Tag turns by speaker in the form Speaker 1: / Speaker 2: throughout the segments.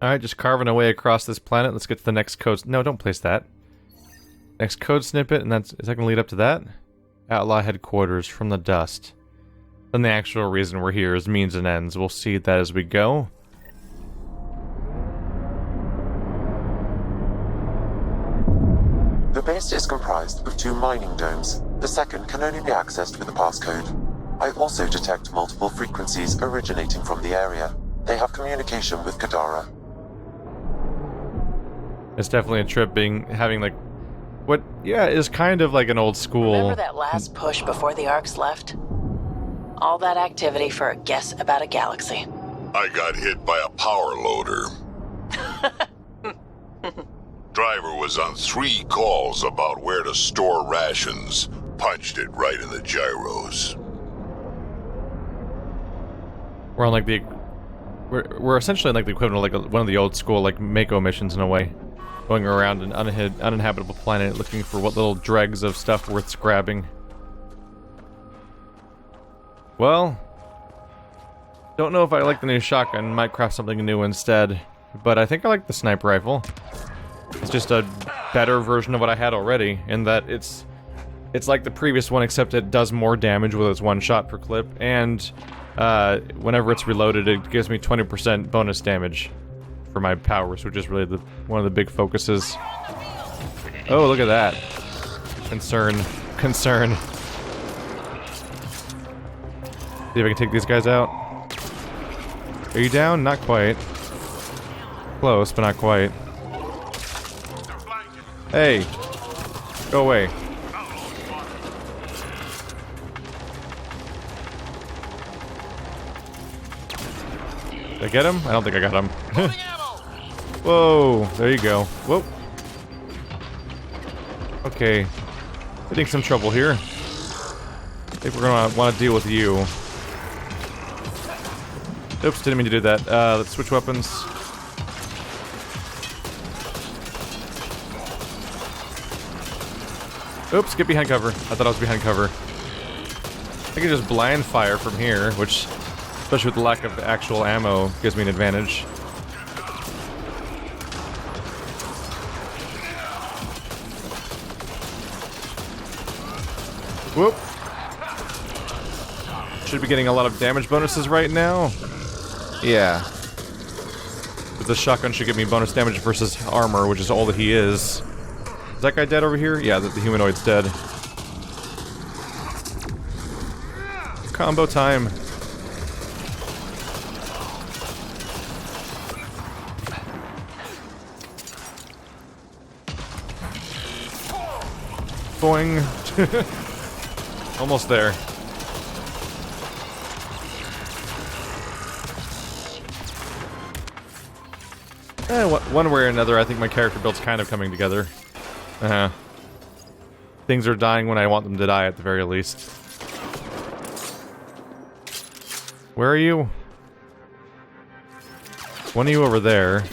Speaker 1: Alright, just carving away across this planet. Let's get to the next code. No, don't place that. Next code snippet, and is that going to lead up to that? Outlaw headquarters from the dust. Then the actual reason we're here is means and ends. We'll see that as we go.
Speaker 2: The base is comprised of 2 mining domes. The second can only be accessed with a passcode. I also detect multiple frequencies originating from the area. They have communication with Kadara.
Speaker 1: It's definitely a trip having like what is kind of like an old school.
Speaker 3: Remember that last push before the Arks left? All that activity for a guess about a galaxy.
Speaker 4: I got hit by a power loader. Driver was on 3 calls about where to store rations. Punched it right in the gyros.
Speaker 1: We're on like the we're essentially like the equivalent of like one of the old school like Mako missions in a way. Going around an uninhabitable planet looking for what little dregs of stuff worth grabbing. Well, don't know if I like the new shotgun. Might craft something new instead. But I think I like the sniper rifle. It's just a better version of what I had already, in that it's like the previous one, except it does more damage with its 1 shot per clip, and whenever it's reloaded, it gives me 20% bonus damage for my powers, which is really one of the big focuses. Oh, look at that. Concern. See if I can take these guys out. Are you down? Not quite. Close, but not quite. Hey! Go away. Did I get him? I don't think I got him. Whoa! There you go. Whoa! Okay. Getting some trouble here. I think we're gonna want to deal with you. Oops, didn't mean to do that. Let's switch weapons. Oops, get behind cover. I thought I was behind cover. I can just blind fire from here, which, especially with the lack of actual ammo, gives me an advantage. Whoop. Should be getting a lot of damage bonuses right now. Yeah. But the shotgun should give me bonus damage versus armor, which is all that he is. Is that guy dead over here? Yeah, the humanoid's dead. Combo time. Boing. Almost there. One way or another, I think my character build's kind of coming together. Things are dying when I want them to die, at the very least. Where are you? One of you over there.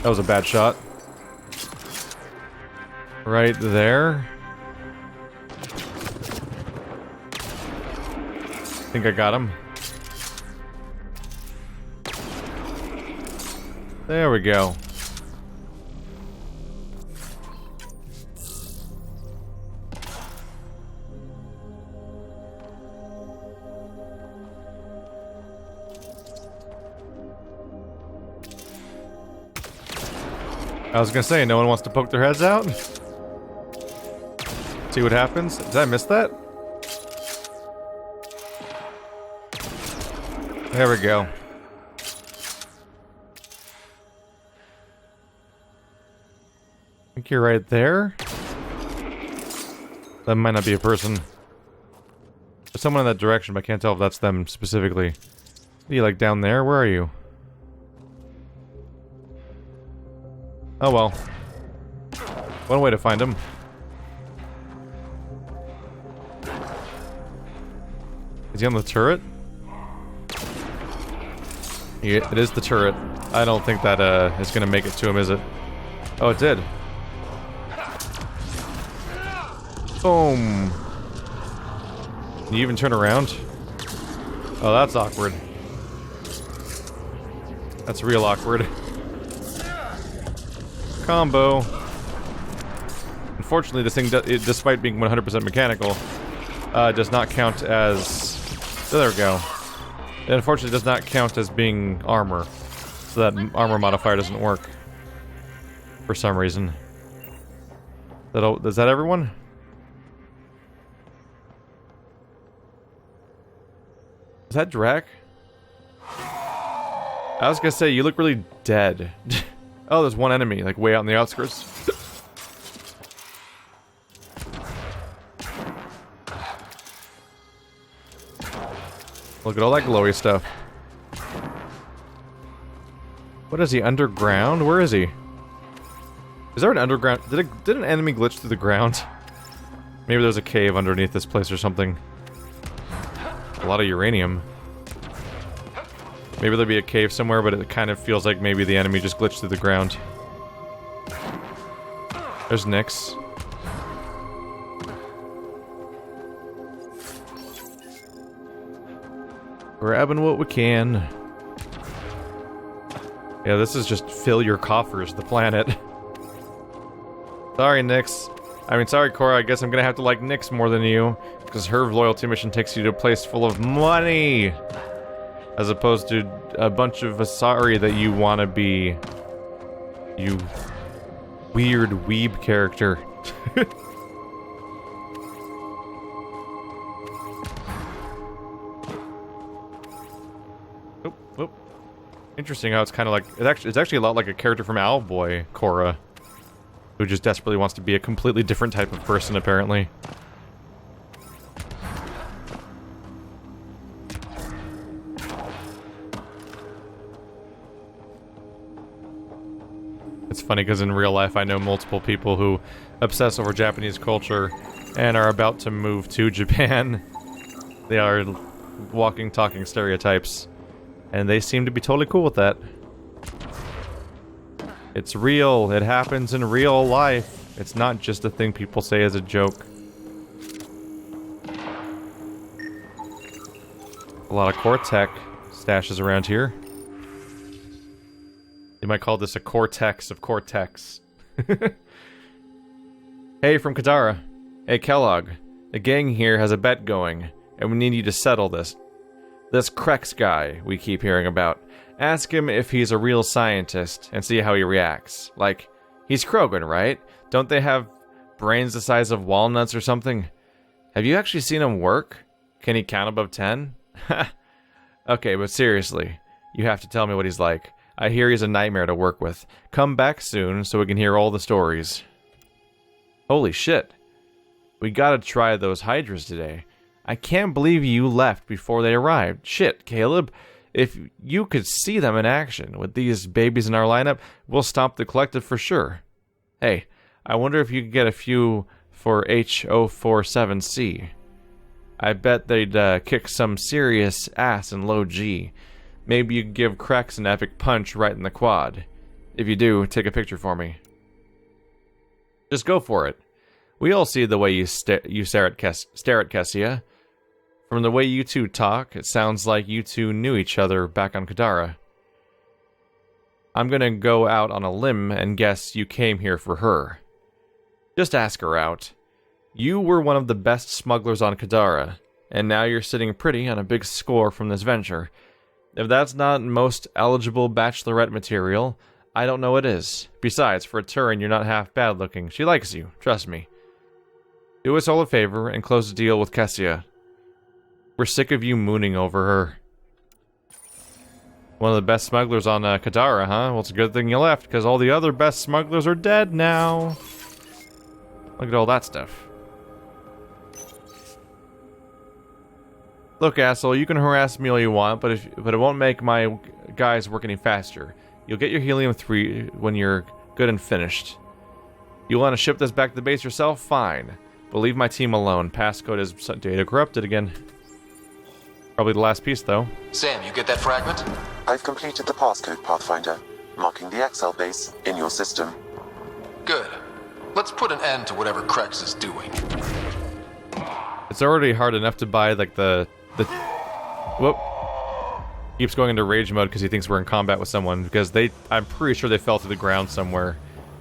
Speaker 1: That was a bad shot. Right there. I think I got him. There we go. I was gonna say, no one wants to poke their heads out? See what happens? Did I miss that? There we go. I think you're right there. That might not be a person. There's someone in that direction, but I can't tell if that's them specifically. Are you like down there? Where are you? Oh well. One way to find him. Is he on the turret? Yeah, it is the turret. I don't think that is gonna make it to him, is it? Oh, it did. Boom. Can you even turn around? Oh, that's awkward. That's real awkward. Combo. Unfortunately, this thing, despite being 100% mechanical, does not count as... Oh, there we go. It unfortunately does not count as being armor. So that armor modifier doesn't work. For some reason. Is that everyone? Is that Drac? I was gonna say, you look really dead. Oh, there's one enemy, like way out in the outskirts. Look at all that glowy stuff. What is he, underground? Where is he? Is there an underground? Did an enemy glitch through the ground? Maybe there's a cave underneath this place or something. A lot of uranium. Maybe there'll be a cave somewhere, but it kind of feels like maybe the enemy just glitched through the ground. There's Nyx. Grabbing what we can. Yeah, this is just fill your coffers, the planet. Sorry, Nyx. I mean, sorry, Cora, I guess I'm gonna have to like Nyx more than you, because her loyalty mission takes you to a place full of money! As opposed to a bunch of Asari that you want to be... You... weird weeb character. Oop, oop. Interesting how it's kind of like... It's actually a lot like a character from Owlboy, Cora. Who just desperately wants to be a completely different type of person, apparently. It's funny because in real life I know multiple people who obsess over Japanese culture and are about to move to Japan. They are walking, talking stereotypes. And they seem to be totally cool with that. It's real. It happens in real life. It's not just a thing people say as a joke. A lot of Cortec stashes around here. You might call this a cortex of Cortex. Hey, from Kadara. Hey, Kellogg. The gang here has a bet going, and we need you to settle this. This Krex guy we keep hearing about. Ask him if he's a real scientist, and see how he reacts. Like, he's Krogan, right? Don't they have brains the size of walnuts or something? Have you actually seen him work? Can he count above 10? Okay, but seriously, you have to tell me what he's like. I hear he's a nightmare to work with. Come back soon so we can hear all the stories. Holy shit. We gotta try those Hydras today. I can't believe you left before they arrived. Shit, Caleb. If you could see them in action with these babies in our lineup, we'll stomp the collective for sure. Hey, I wonder if you could get a few for H047C. I bet they'd kick some serious ass in low G. Maybe you could give Krex an epic punch right in the quad. If you do, take a picture for me. Just go for it. We all see the way you stare at Kessia. From the way you two talk, it sounds like you two knew each other back on Kadara. I'm gonna go out on a limb and guess you came here for her. Just ask her out. You were one of the best smugglers on Kadara, and now you're sitting pretty on a big score from this venture. If that's not most eligible bachelorette material, I don't know what is. Besides, for a Turin, you're not half bad looking. She likes you, trust me. Do us all a favor and close the deal with Kessia. We're sick of you mooning over her. One of the best smugglers on Kadara, huh? Well, it's a good thing you left, because all the other best smugglers are dead now. Look at all that stuff. Look, asshole, you can harass me all you want, but it won't make my guys work any faster. You'll get your helium-3 when you're good and finished. You want to ship this back to the base yourself? Fine. But leave my team alone. Passcode is data corrupted again. Probably the last piece, though.
Speaker 5: Sam, you get that fragment?
Speaker 2: I've completed the passcode, Pathfinder, marking the XL base in your system.
Speaker 5: Good. Let's put an end to whatever Krex is doing.
Speaker 1: It's already hard enough to buy, like, the... Whoop. keeps going into rage mode because he thinks we're in combat with someone, because I'm pretty sure they fell to the ground somewhere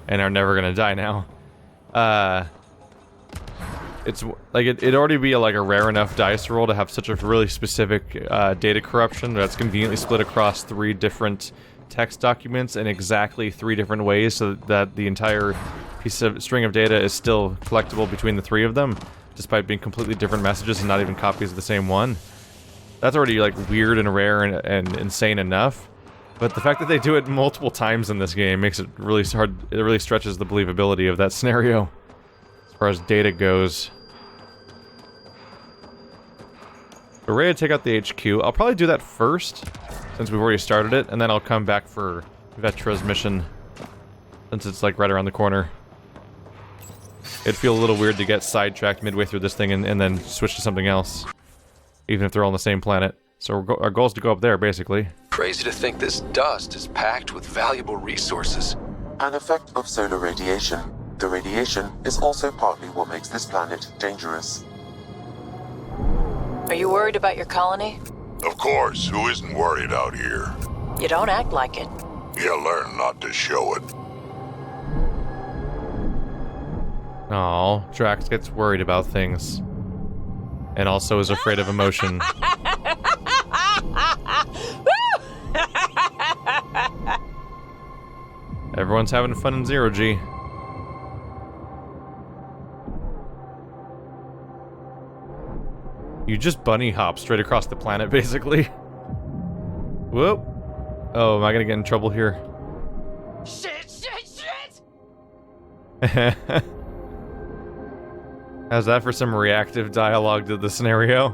Speaker 1: and are never gonna die now. It's like it'd already be like a rare enough dice roll to have such a really specific data corruption that's conveniently split across 3 different text documents in exactly 3 different ways, so that the entire piece of string of data is still collectible between the 3 of them, despite being completely different messages and not even copies of the same one. That's already like weird and rare and insane enough. But the fact that they do it multiple times in this game makes it really hard. It really stretches the believability of that scenario as far as data goes. We're ready to take out the HQ. I'll probably do that first, since we've already started it, and then I'll come back for Vetra's mission, since it's like right around the corner. It'd feel a little weird to get sidetracked midway through this thing and then switch to something else, even if they're all on the same planet. So our goal is to go up there, basically.
Speaker 5: Crazy to think this dust is packed with valuable resources.
Speaker 2: An effect of solar radiation. The radiation is also partly what makes this planet dangerous.
Speaker 3: Are you worried about your colony?
Speaker 4: Of course, who isn't worried out here?
Speaker 3: You don't act like it.
Speaker 4: You learn not to show it.
Speaker 1: Aw, Drax gets worried about things. And also is afraid of emotion. Everyone's having fun in Zero-G. You just bunny hop straight across the planet, basically. Whoop. Oh, am I gonna get in trouble here?
Speaker 3: Shit, shit, shit!
Speaker 1: How's that for some reactive dialogue to the scenario?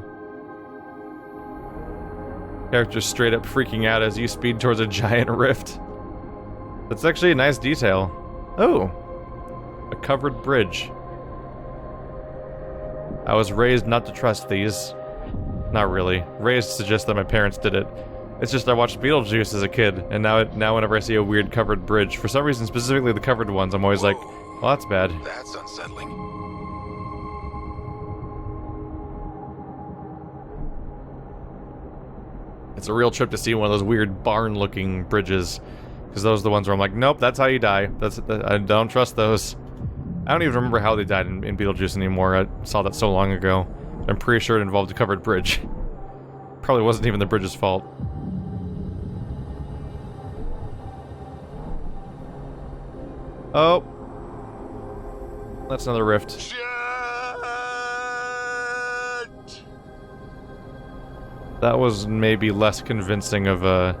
Speaker 1: Characters straight up freaking out as you speed towards a giant rift. That's actually a nice detail. Oh, a covered bridge. I was raised not to trust these. Not really. Raised suggests that my parents did it. It's just I watched Beetlejuice as a kid, and now whenever I see a weird covered bridge, for some reason specifically the covered ones, I'm always like, well, that's bad.
Speaker 5: That's unsettling.
Speaker 1: It's a real trip to see one of those weird barn-looking bridges, because those are the ones where I'm like, nope, that's how you die. I don't trust those. I don't even remember how they died in Beetlejuice anymore. I saw that so long ago. I'm pretty sure it involved a covered bridge. Probably wasn't even the bridge's fault. Oh. That's another rift.
Speaker 4: Shit!
Speaker 1: That was maybe less convincing of a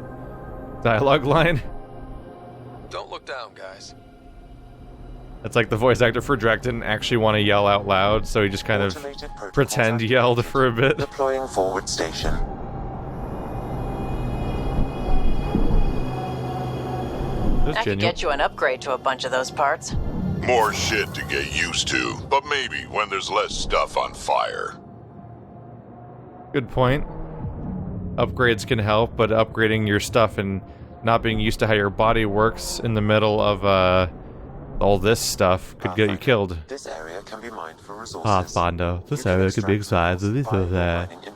Speaker 1: dialogue line.
Speaker 5: Don't look down, guys.
Speaker 1: It's like the voice actor for Drac didn't actually want to yell out loud, so he just kind of
Speaker 2: Automated protocol
Speaker 1: pretend
Speaker 2: activated.
Speaker 1: yelled for a bit.
Speaker 2: Deploying forward station.
Speaker 1: That's
Speaker 3: I could
Speaker 1: genuine.
Speaker 3: get you an upgrade to a bunch of those parts.
Speaker 4: More shit to get used to, but maybe when there's less stuff on fire.
Speaker 1: Good point. Upgrades can help, but upgrading your stuff and not being used to how your body works in the middle of all this stuff could get you killed.
Speaker 2: This area can be mined for resources.
Speaker 1: Pathfinder, this
Speaker 2: You can
Speaker 1: area could be
Speaker 2: extract
Speaker 1: excited. This
Speaker 2: minerals
Speaker 1: is
Speaker 2: via
Speaker 1: there.
Speaker 2: your mining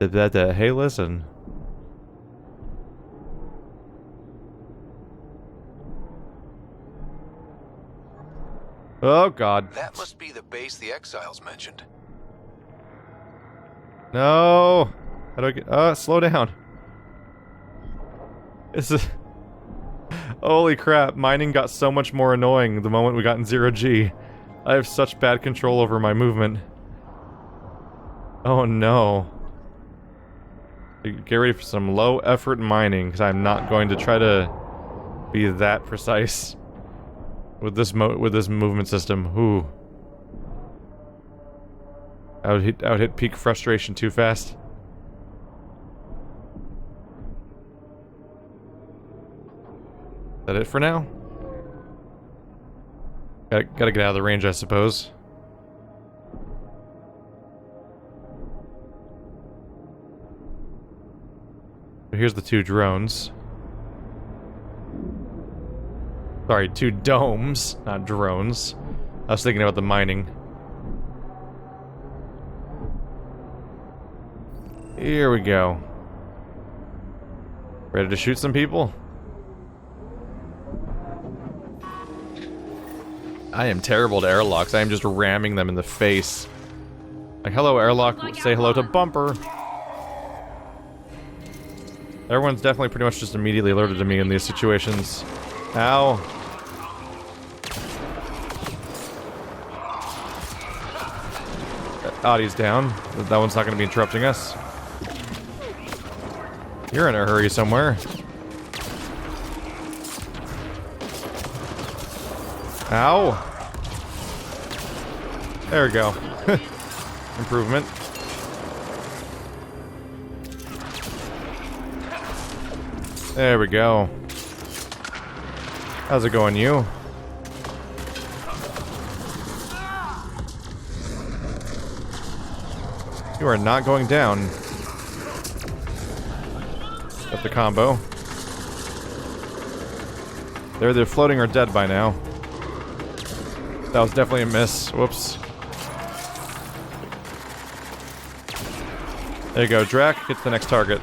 Speaker 2: interface.
Speaker 1: Hey, listen. Oh God!
Speaker 5: That must be the base the Exiles mentioned.
Speaker 1: No! How do I get? Slow down. This is. Holy crap! Mining got so much more annoying the moment we got in Zero-G. I have such bad control over my movement. Oh no! Get ready for some low-effort mining, because I'm not going to try to be that precise with this movement system. Ooh. I would hit peak frustration too fast. Is that it for now? Gotta get out of the range, I suppose. Here's the 2 drones. Sorry, 2 domes, not drones. I was thinking about the mining. Here we go. Ready to shoot some people? I am terrible to airlocks. I am just ramming them in the face. Like, hello, airlock. Say hello to Bumper. Everyone's definitely pretty much just immediately alerted to me in these situations. Ow. Audie's down. That one's not going to be interrupting us. You're in a hurry somewhere. Ow. There we go. Improvement. There we go. How's it going, you? You are not going down. Got the combo. They're either floating or dead by now. That was definitely a miss. Whoops. There you go, Drac. Get to the next target,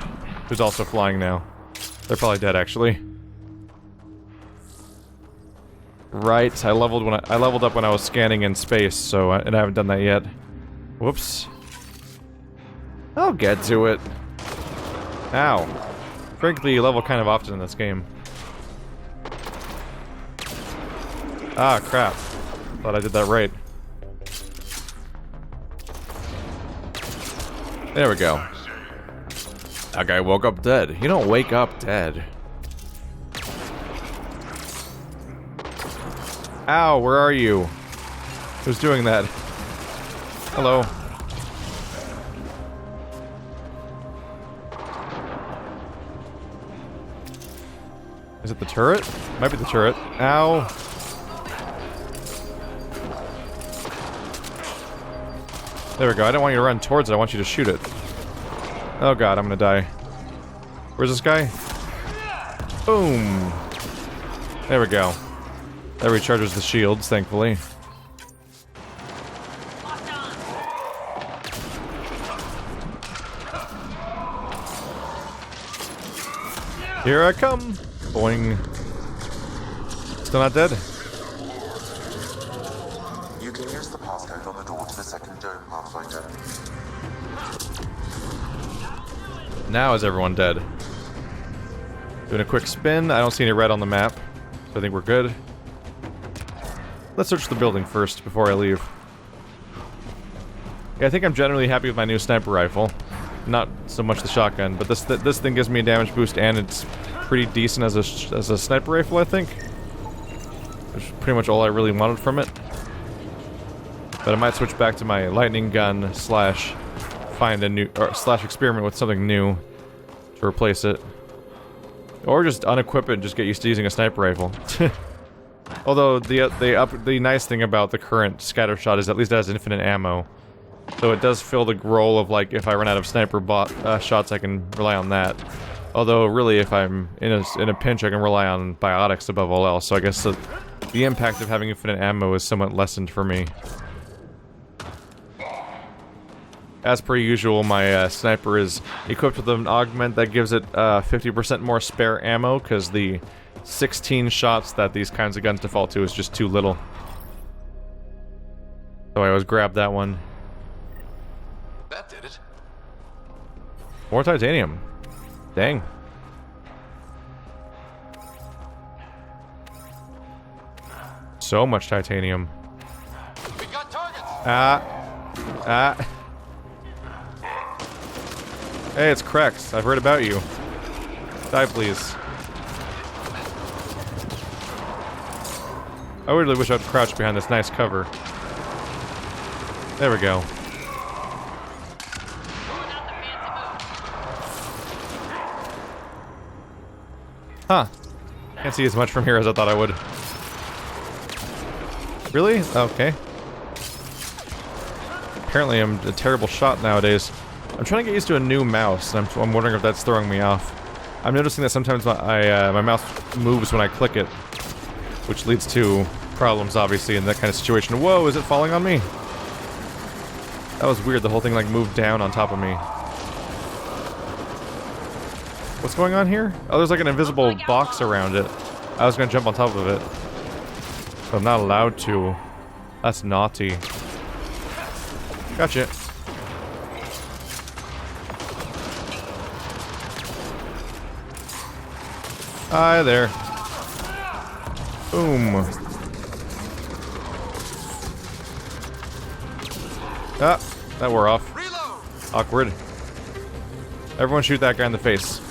Speaker 1: who's also flying now. They're probably dead, actually. Right, I leveled up when I was scanning in space, so and I haven't done that yet. Whoops. I'll get to it. Ow. Frankly, you level kind of often in this game. Ah, crap. Thought I did that right. There we go. That guy woke up dead. You don't wake up dead. Ow, where are you? Who's doing that? Hello. Is it the turret? Might be the turret. Ow. There we go. I don't want you to run towards it. I want you to shoot it. Oh god, I'm gonna die. Where's this guy? Boom. There we go. That recharges the shields, thankfully. Here I come. Boing. Still not dead?
Speaker 2: You can use the passcode on the door to the second dome, Pathfinder.
Speaker 1: Now is everyone dead? Doing a quick spin. I don't see any red on the map, so I think we're good. Let's search the building first before I leave. Yeah, I think I'm generally happy with my new sniper rifle. Not so much the shotgun, but this thing gives me a damage boost and it's pretty decent as a sniper rifle, I think. Which is pretty much all I really wanted from it. But I might switch back to my lightning gun slash find a new slash experiment with something new to replace it. Or just unequip it and just get used to using a sniper rifle. Although the nice thing about the current scatter shot is at least it has infinite ammo. So it does fill the role of, like, if I run out of sniper shots, I can rely on that. Although, really, if I'm in a pinch, I can rely on biotics above all else. So I guess the impact of having infinite ammo is somewhat lessened for me. As per usual, my sniper is equipped with an augment that gives it 50% more spare ammo, because the 16 shots that these kinds of guns default to is just too little. So I always grab that one.
Speaker 5: That did it.
Speaker 1: More titanium. Dang. So much titanium.
Speaker 5: We got targets.
Speaker 1: Hey, it's Krex. I've heard about you. Die, please. I really wish I'd crouch behind this nice cover. There we go. Huh. Can't see as much from here as I thought I would. Really? Okay. Apparently I'm a terrible shot nowadays. I'm trying to get used to a new mouse, and I'm wondering if that's throwing me off. I'm noticing that sometimes my mouse moves when I click it, which leads to problems, obviously, in that kind of situation. Whoa, is it falling on me? That was weird, the whole thing, like, moved down on top of me. What's going on here? Oh, there's like an invisible box around it. I was gonna jump on top of it. But I'm not allowed to. That's naughty. Gotcha. Hi there. Boom. Ah, that wore off. Awkward. Everyone shoot that guy in the face.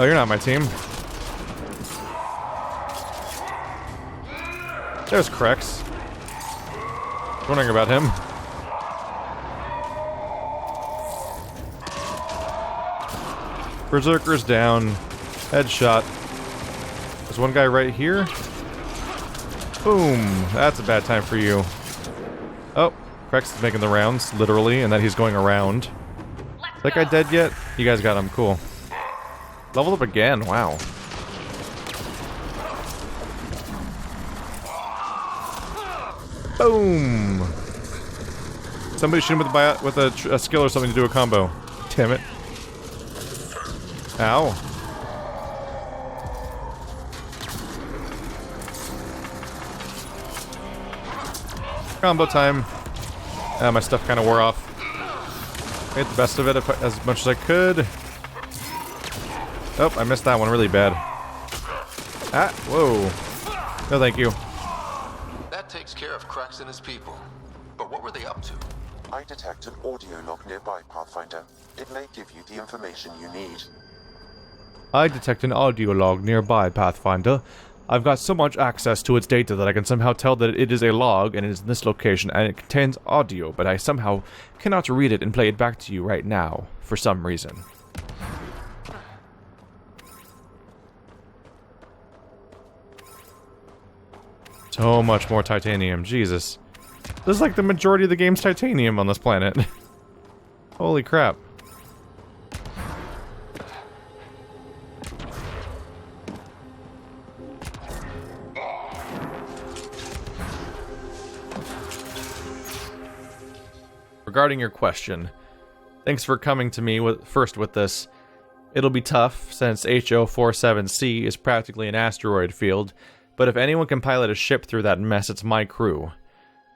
Speaker 1: Oh, you're not my team. There's Krex. Wondering about him. Berserker's down. Headshot. There's one guy right here. Boom. That's a bad time for you. Oh, Krex is making the rounds, literally, and that he's going around. Is that guy dead yet? You guys got him. Cool. Leveled up again. Wow. Boom. Somebody shoot him with a skill or something to do a combo. Damn it. Ow. Combo time. My stuff kind of wore off. Made the best of it as much as I could. Oh, I missed that one really bad. Ah, whoa. No, thank you.
Speaker 5: That takes care of Krex and his people. But what were they up to?
Speaker 2: I detect an audio log nearby, Pathfinder. It may give you the information you need.
Speaker 1: I detect an audio log nearby, Pathfinder. I've got so much access to its data that I can somehow tell that it is a log and it is in this location and it contains audio, but I somehow cannot read it and play it back to you right now, for some reason. So much more titanium, Jesus. This is like the majority of the game's titanium on this planet. Holy crap. Regarding your question, thanks for coming to me first with this. It'll be tough, since HO47C is practically an asteroid field, but if anyone can pilot a ship through that mess, it's my crew.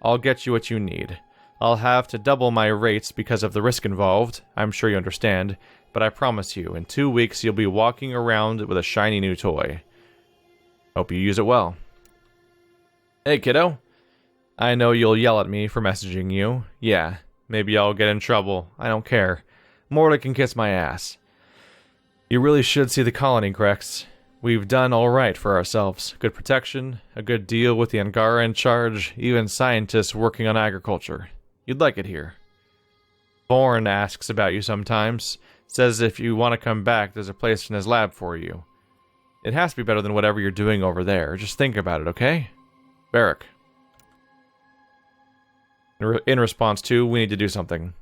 Speaker 1: I'll get you what you need. I'll have to double my rates because of the risk involved, I'm sure you understand, but I promise you, in 2 weeks you'll be walking around with a shiny new toy. Hope you use it well. Hey kiddo, I know you'll yell at me for messaging you. Yeah, maybe I'll get in trouble, I don't care. Morta can kiss my ass. You really should see the colony, Krex. We've done alright for ourselves. Good protection, a good deal with the Angara in charge, even scientists working on agriculture. You'd like it here. Bourne asks about you sometimes. Says if you want to come back, there's a place in his lab for you. It has to be better than whatever you're doing over there. Just think about it, okay? Barrack. In response to, we need to do something.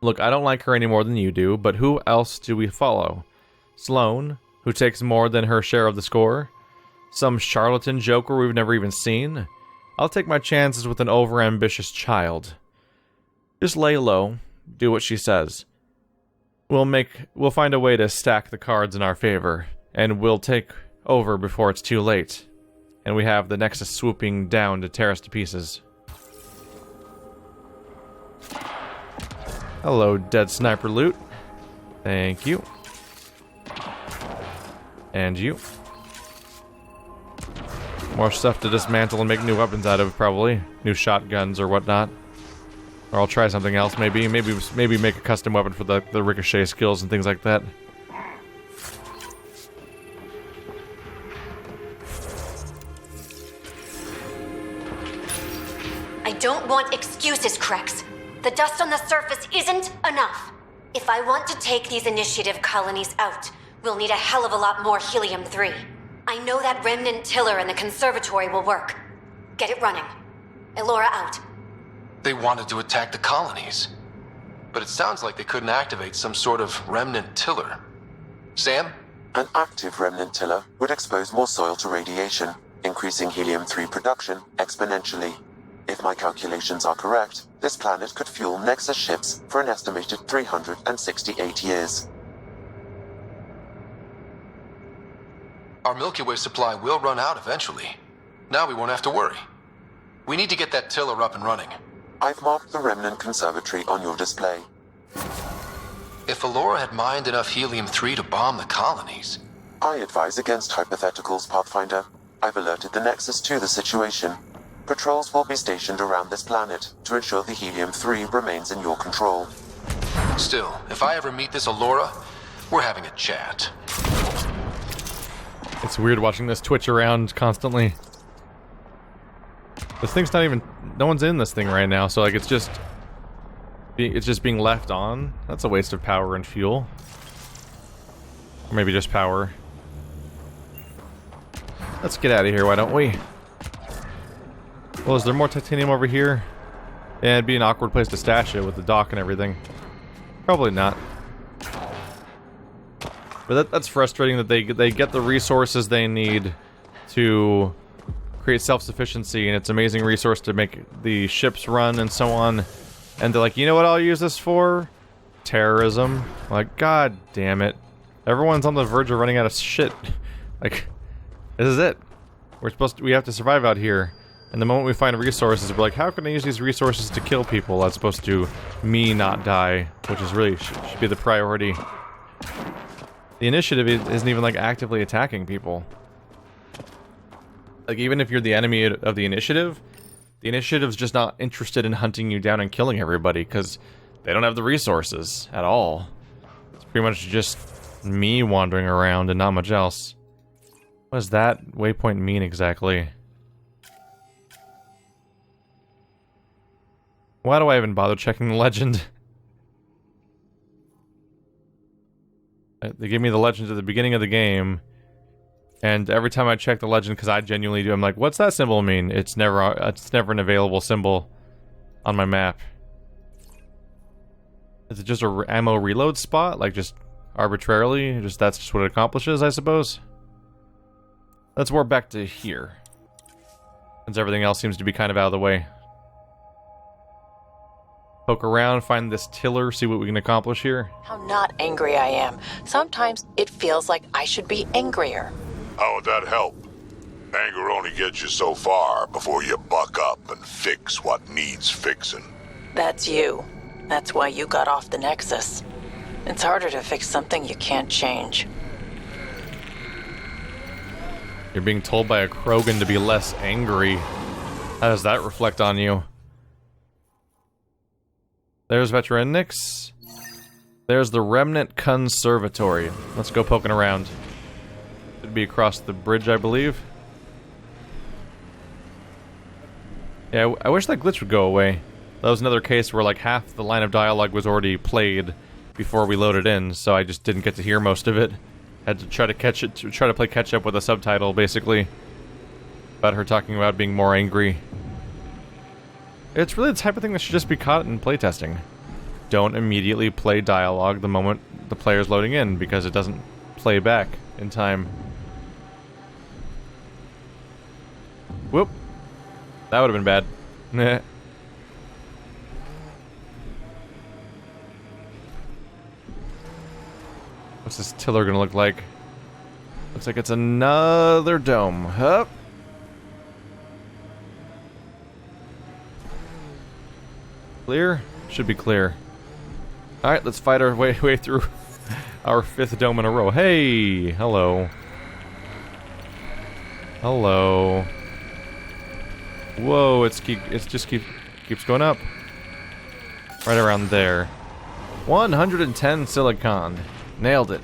Speaker 1: Look, I don't like her any more than you do, but who else do we follow? Sloane, who takes more than her share of the score? Some charlatan joker we've never even seen? I'll take my chances with an overambitious child. Just lay low, do what she says. We'll find a way to stack the cards in our favor, and we'll take over before it's too late. And we have the Nexus swooping down to tear us to pieces. Hello, dead sniper loot. Thank you. And you. More stuff to dismantle and make new weapons out of, probably. New shotguns or whatnot. Or I'll try something else, maybe. Maybe make a custom weapon for the ricochet skills and things like that.
Speaker 6: I don't want excuses, Krex. The dust on the surface isn't enough. If I want to take these initiative colonies out, we'll need a hell of a lot more helium-3. I know that remnant tiller in the conservatory will work. Get it running. Elora out.
Speaker 5: They wanted to attack the colonies. But it sounds like they couldn't activate some sort of remnant tiller. Sam?
Speaker 2: An active remnant tiller would expose more soil to radiation. increasing helium-3 production exponentially. If my calculations are correct, this planet could fuel Nexus ships for an estimated 368 years.
Speaker 5: Our Milky Way supply will run out eventually. Now we won't have to worry. We need to get that tiller up and running.
Speaker 2: I've marked the Remnant Conservatory on your display.
Speaker 5: If Alora had mined enough helium-3 to bomb the colonies...
Speaker 2: I advise against hypotheticals, Pathfinder. I've alerted the Nexus to the situation. Patrols will be stationed around this planet to ensure the helium-3 remains in your control.
Speaker 5: Still, if I ever meet this Alora, we're having a chat.
Speaker 1: It's weird watching this twitch around constantly. This thing's not even... No one's in this thing right now, so like it's just being left on. That's a waste of power and fuel. Or maybe just power. Let's get out of here, why don't we? Well, is there more titanium over here? Yeah, it'd be an awkward place to stash it with the dock and everything. Probably not. But that's frustrating that they get the resources they need to create self-sufficiency, and it's an amazing resource to make the ships run and so on. And they're like, you know what I'll use this for? Terrorism. Like, god damn it. Everyone's on the verge of running out of shit. Like, this is it. We have to survive out here. And the moment we find resources, we're like, how can I use these resources to kill people as opposed to me not die? Which is really, should be the priority. The initiative isn't even, like, actively attacking people. Like, even if you're the enemy of the initiative's just not interested in hunting you down and killing everybody, because they don't have the resources at all. It's pretty much just me wandering around and not much else. What does that waypoint mean exactly? Why do I even bother checking the legend? They give me the legend at the beginning of the game, and every time I check the legend, because I genuinely do, I'm like, what's that symbol mean? It's never an available symbol on my map. Is it just a ammo reload spot? Like, just arbitrarily? That's just what it accomplishes, I suppose? Let's warp back to here, since everything else seems to be kind of out of the way. Poke around, find this tiller, see what we can accomplish here.
Speaker 3: How not angry I am. Sometimes it feels like I should be angrier.
Speaker 4: How would that help? Anger only gets you so far before you buck up and fix what needs fixing.
Speaker 3: That's you. That's why you got off the Nexus. It's harder to fix something you can't change.
Speaker 1: You're being told by a Krogan to be less angry. How does that reflect on you? There's Veteranix. There's the Remnant Conservatory. Let's go poking around. Should be across the bridge, I believe. Yeah, I wish that glitch would go away. That was another case where like half the line of dialogue was already played before we loaded in, so I just didn't get to hear most of it. Had to try to play catch up with a subtitle, basically. About her talking about being more angry. It's really the type of thing that should just be caught in playtesting. Don't immediately play dialogue the moment the player's loading in, because it doesn't play back in time. Whoop. That would have been bad. Nah. What's this tiller gonna look like? Looks like it's another dome. Hup. Clear? Should be clear. Alright, let's fight our way through our 5th dome in a row. Hey! Hello. Hello. Whoa, it just keeps going up. Right around there. 110 silicon. Nailed it.